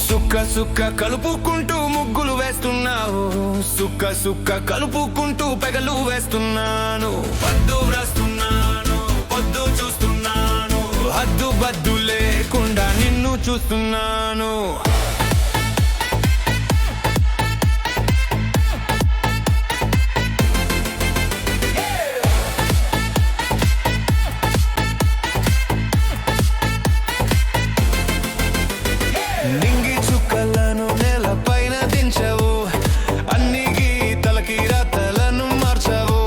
సుక్క సుక్క కలుపుకుంటూ ముగ్గులు వేస్తున్నావు, సుక్క సుక్క కలుపుకుంటూ పెగలు వేస్తున్నాను. పద్దు వ్రాస్తున్నాను, పొద్దు చూస్తున్నాను, హద్దు బద్దు లేకుండా నిన్ను చూస్తున్నాను. నింగి చుక్కలను నేలపైన దించవు, అన్ని గీతలకి రాతలను మార్చావు.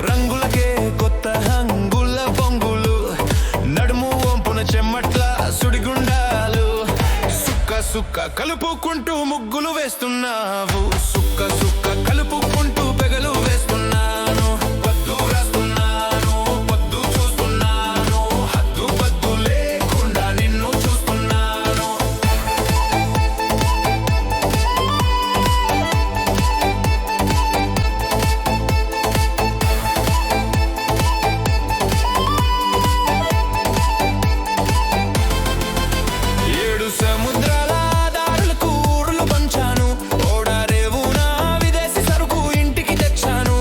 రంగులకే కొత్త హంగుల పొంగులు, నడుము వంపున చెమ్మట్ల సుడిగుండాలు. సుక్క సుక్క కలుపుకుంటూ ముగ్గులు వేస్తున్నావు, సుక్క సుక్క కలుపుకుంటూ పెగలు వేస్తున్నాను. పద్దు రాస్తున్నాను, పొద్దు చూస్తున్నాను, హద్దు బద్దు లేకుండా నిన్ను చూస్తున్నాను. ఏడు సముద్రాల దారులకు ఊరులు పంచాను, ఓడారేవున విదేశీ సరుకు ఇంటికి తెచ్చాను.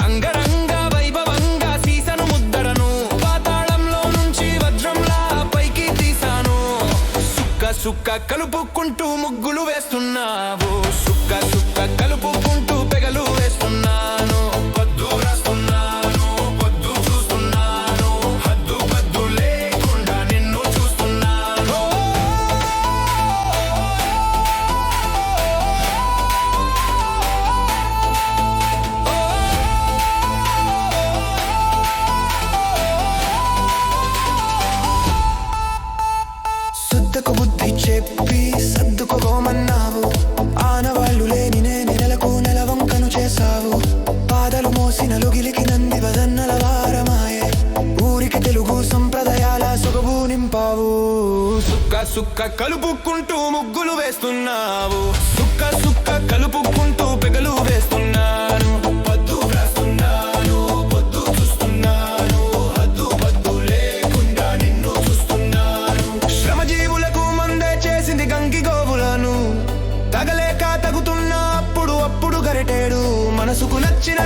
అంగరంగ వైభవంగా సీసను ముద్దరను, పాతాళంలో నుంచి వజ్రంలా పైకి తీశాను. సుక్క సుక్క కలుపుకుంటూ ముగ్గులు వేస్తున్నావు, సుక్క సుక్క కలుపుకుంటూ పెగలు వేస్తున్నాను. పద్దు రాస్తున్నాను, పొద్దు చూస్తున్నాను, హద్దు బద్దు లేకుండా నిన్ను చూస్తున్నాను. శుద్ధకు బుద్ధి చెప్పి సర్దుకోమన్నావు, ఆనవాళ్లు లేని నెలకు నెలవంకను చేశావు. పాదలు మోసిన లొగిలికి నంది వదన్నల వారమాయే, ఊరికి తెలుగు సంప్రదాయాల సొగవు నింపావు. సుక్క సుక్క కలుపుకుంటూ ముగ్గులు వేస్తున్నావు, సుక్క సుక్క కలుపుకుంటూ పెగలు వేస్తున్నాను. పద్దు రాస్తున్నాను, పొద్దు చూస్తున్నాను, హద్దు బద్దు లేకుండా నిన్ను చూస్తున్నాను. శ్రమజీవులకు మందే చేసింది గంగి గోవులను, తగలేక తగుతున్నా అప్పుడు అప్పుడు గరిటేడు. మనసుకు నచ్చిన